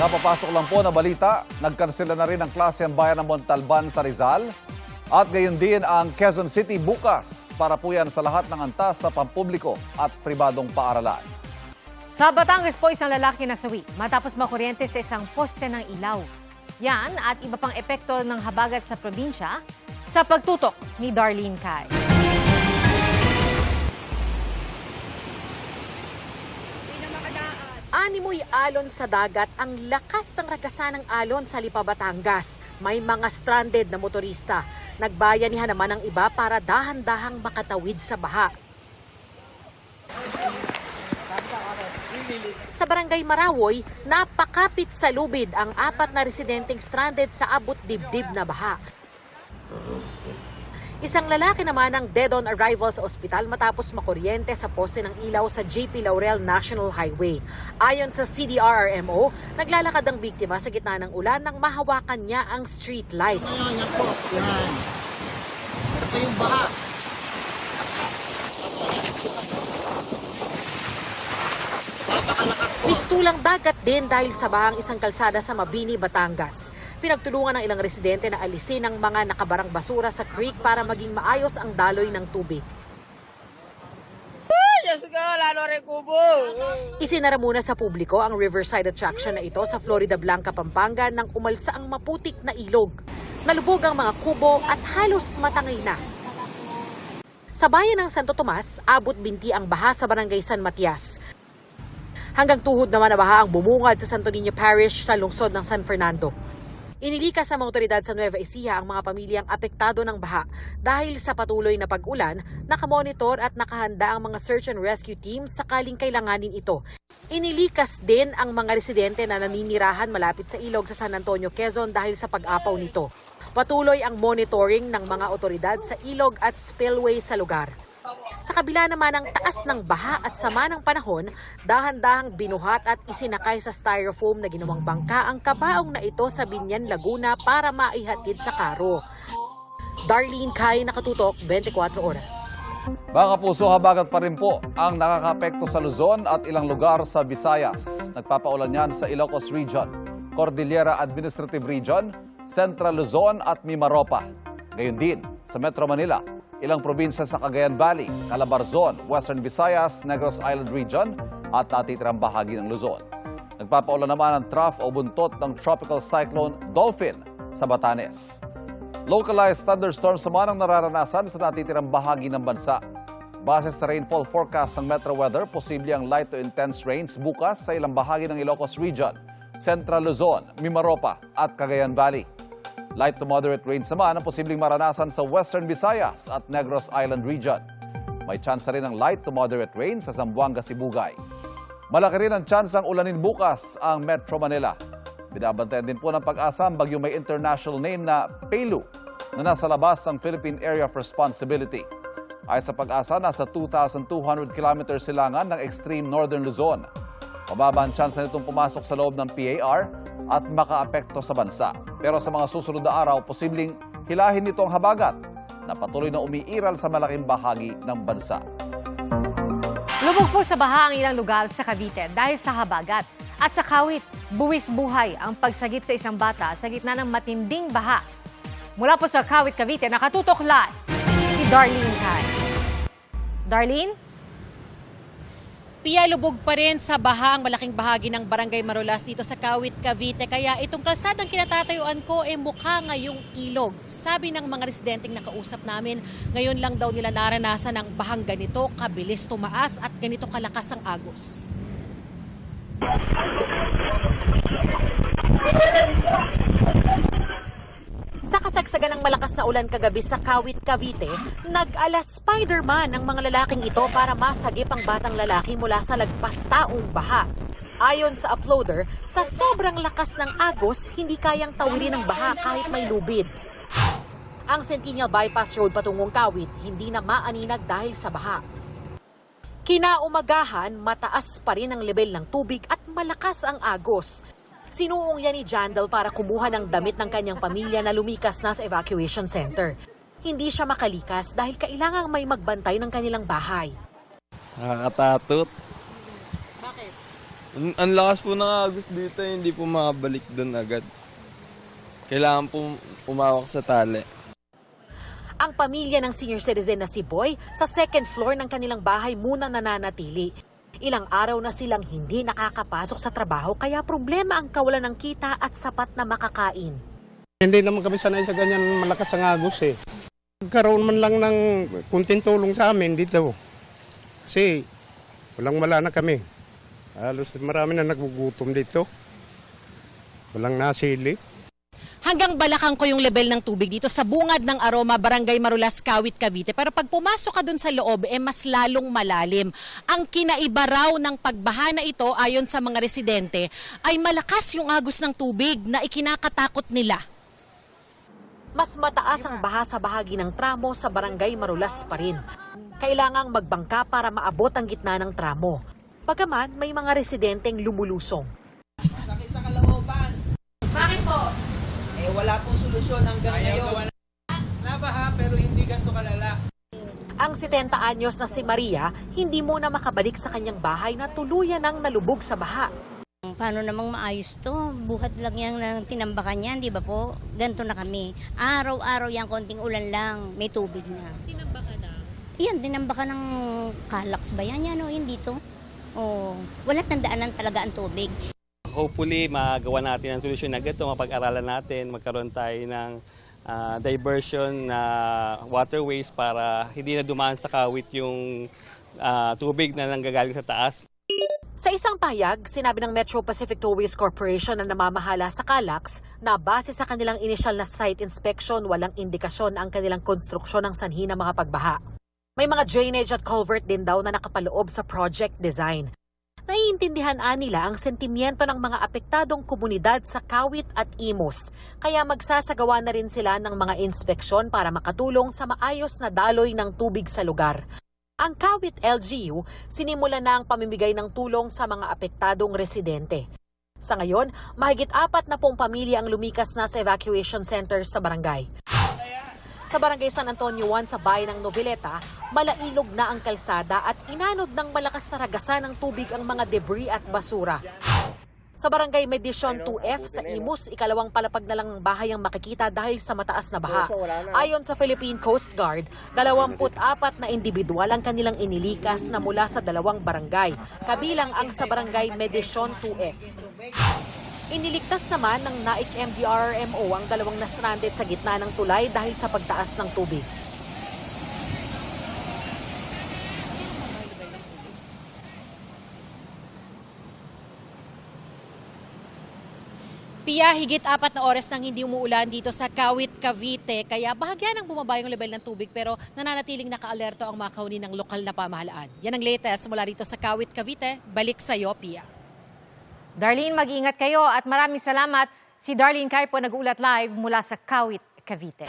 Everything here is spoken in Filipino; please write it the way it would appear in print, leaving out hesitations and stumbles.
Kapapasok lang po na balita, nagkansela na rin ang klase ang bayan ng Montalban sa Rizal. At gayon din ang Quezon City bukas para po yan sa lahat ng antas sa pampubliko at pribadong paaralan. Sa Batangas po, isang lalaki nasawi matapos makuryente sa isang poste ng ilaw. Yan at iba pang epekto ng habagat sa probinsya sa pagtutok ni Darlene Kai. Animoy alon sa dagat ang lakas ng ragasan ng alon sa Lipa, Batangas. May mga stranded na motorista. Nagbayanihan naman ang iba para dahan-dahang makatawid sa baha. Sa Barangay Marawoy, napakapit sa lubid ang 4 na residenteng stranded sa abot dibdib na baha. Isang lalaki naman ang dead on arrival sa ospital matapos makuryente sa poste ng ilaw sa JP Laurel National Highway. Ayon sa CDRRMO, naglalakad ang biktima sa gitna ng ulan nang mahawakan niya ang street light. Yan po, yan. Ito yung baha. Mistulang dagat din dahil sa bahang isang kalsada sa Mabini, Batangas. Pinagtulungan ng ilang residente na alisin ang mga nakabarang basura sa creek para maging maayos ang daloy ng tubig. Isinara muna sa publiko ang riverside attraction na ito sa Florida Blanca, Pampanga nang umalsa ang maputik na ilog. Nalubog ang mga kubo at halos matangay na. Sa bayan ng Santo Tomas, abot binti ang baha sa Barangay San Matias. Hanggang tuhod naman na baha ang bumungad sa Santo Niño Parish sa lungsod ng San Fernando. Inilikas sa mga otoridad sa Nueva Ecija ang mga pamilyang apektado ng baha dahil sa patuloy na pag-ulan, nakamonitor at nakahanda ang mga search and rescue teams sakaling kailanganin ito. Inilikas din ang mga residente na naninirahan malapit sa ilog sa San Antonio, Quezon dahil sa pag-apaw nito. Patuloy ang monitoring ng mga otoridad sa ilog at spillway sa lugar. Sa kabila naman ng taas ng baha at sama ng panahon, dahan-dahang binuhat at isinakay sa styrofoam na ginawang bangka ang kabaong na ito sa Binyan, Laguna para maihatid sa karo. Darlene Kai, Nakatutok, 24 Oras. Mga kapuso, habagat pa rin po ang nakakapekto sa Luzon at ilang lugar sa Visayas. Nagpapaulan yan sa Ilocos Region, Cordillera Administrative Region, Central Luzon at Mimaropa. Gayon din sa Metro Manila, ilang probinsya sa Cagayan Valley, Calabarzon, Western Visayas, Negros Island Region at natitirang bahagi ng Luzon. Nagpapaulan naman ang trough o buntot ng Tropical Cyclone Dolphin sa Batanes. Localized thunderstorms naman ang nararanasan sa natitirang bahagi ng bansa. Base sa rainfall forecast ng Metro Weather, posible ang light to intense rains bukas sa ilang bahagi ng Ilocos Region, Central Luzon, Mimaropa at Cagayan Valley. Light to moderate rains naman ang posibleng maranasan sa Western Visayas at Negros Island Region. May chance rin ng light to moderate rains sa Zamboanga, Sibugay. Malaki rin ang chance ang ulanin bukas ang Metro Manila. Binabantayan din po ng Pag-asa ang bagyong may international name na Pelu na nasa labas ng Philippine Area of Responsibility. Ay sa Pag-asa, nasa 2,200 kilometers silangan ng extreme northern Luzon. Mababa ang chance na itong pumasok sa loob ng PAR at makaapekto sa bansa. Pero sa mga susunod na araw, posibleng hilahin nito ang habagat na patuloy na umiiral sa malaking bahagi ng bansa. Lubog po sa baha ang ilang lugar sa Cavite dahil sa habagat. At sa Kawit, buwis buhay ang pagsagip sa isang bata sa gitna ng matinding baha. Mula po sa Kawit, Cavite, nakatutok live si Darlene Kai. Darlene? Pia, lubog pa rin sa baha ang malaking bahagi ng Barangay Marolas dito sa Kawit, Cavite. Kaya itong kalsadang kinatatayuan ko mukha ngayong ilog. Sabi ng mga residenteng nakausap namin, ngayon lang daw nila naranasan ang bahang ganito, kabilis tumaas at ganito kalakas ang agos. Sa kasagsagan ng malakas na ulan kagabi sa Kawit, Cavite, nag-ala Spider-Man ang mga lalaking ito para masagip ang batang lalaki mula sa lagpas-taong baha. Ayon sa uploader, sa sobrang lakas ng agos, hindi kayang tawirin ng baha kahit may lubid. Ang Centennial Bypass Road patungong Kawit, hindi na maaninag dahil sa baha. Kinaumagahan, mataas pa rin ang level ng tubig at malakas ang agos. Sinuong yan ni Jandal para kumuha ng damit ng kanyang pamilya na lumikas na sa evacuation center. Hindi siya makalikas dahil kailangang may magbantay ng kanilang bahay. Nakakatakot. Bakit? Ang lakas po ng agos dito, hindi po makabalik doon agad. Kailangan po umawak sa tali. Ang pamilya ng senior citizen na si Boy sa second floor ng kanilang bahay muna nananatili. Ilang araw na silang hindi nakakapasok sa trabaho kaya problema ang kawalan ng kita at sapat na makakain. Hindi naman kami sanay sa ganyan malakas ang agos eh. Nagkaroon man lang ng kunting tulong sa amin dito. Kasi wala na kami. Halos marami na nagugutom dito. Walang nasili. Hanggang balakang ko yung level ng tubig dito sa bungad ng Aroma, Barangay Marulas, Kawit, Cavite. Pero pag pumasok ka dun sa loob, mas lalong malalim. Ang kinaiba raw ng pagbaha na ito, ayon sa mga residente, ay malakas yung agos ng tubig na ikinakatakot nila. Mas mataas ang baha sa bahagi ng tramo sa Barangay Marulas pa rin. Kailangang magbangka para maabot ang gitna ng tramo. Bagaman may mga residenteng lumulusong. Sakit sa kalooban. Bakit po? Wala pong solusyon hanggang ngayon. Nabaha pero hindi ganito kalala. Ang 70 anyos na si Maria, hindi muna makabalik sa kanyang bahay na tuluyan ng nalubog sa baha. Paano namang maayos to? Buhat lang yan ng tinambakan yan, di ba po? Ganito na kami. Araw-araw yan, konting ulan lang, may tubig na. Tinambakan na? Iyan, tinambakan ng Calax ba yan? Yan o, yun dito. Oh, wala tandaanan talaga ang tubig. Hopefully, magawa natin ang solusyon na ganito, mapag-aralan natin, magkaroon tayo ng diversion na waterways para hindi na dumaan sa Kawit yung tubig na nanggagaling sa taas. Sa isang pahayag, sinabi ng Metro Pacific Tollways Corporation na namamahala sa Calax na base sa kanilang initial na site inspection, walang indikasyon ang kanilang konstruksyon ng sanhi ng mga pagbaha. May mga drainage at culvert din daw na nakapaloob sa project design. Naiintindihan nila ang sentimiento ng mga apektadong komunidad sa Kawit at Imus, kaya magsasagawa na rin sila ng mga inspeksyon para makatulong sa maayos na daloy ng tubig sa lugar. Ang Kawit LGU, sinimula na ang pamimigay ng tulong sa mga apektadong residente. Sa ngayon, mahigit 40 pamilya ang lumikas na sa evacuation center sa barangay. Sa Barangay San Antonio 1 sa bayan ng Noveleta, malailog na ang kalsada at inanod ng malakas na ragasan ng tubig ang mga debris at basura. Sa Barangay Medición 2F sa Imus, ikalawang palapag na lang ng bahay ang makikita dahil sa mataas na baha. Ayon sa Philippine Coast Guard, 24 na individual ang kanilang inilikas na mula sa dalawang barangay, kabilang ang sa Barangay Medición 2F. Iniligtas naman ng NAIC MDRRMO ang dalawang na-stranded sa gitna ng tulay dahil sa pagtaas ng tubig. Pia, higit 4 na oras nang hindi umuulan dito sa Kawit, Cavite. Kaya bahagyan ang bumaba yung level ng tubig pero nananatiling naka-alerto ang mga kauni ng lokal na pamahalaan. Yan ang latest mula dito sa Kawit, Cavite. Balik sa iyo, Pia. Darlene, mag-ingat kayo at maraming salamat. Si Darlene Caipo nag-uulat live mula sa Kawit, Cavite.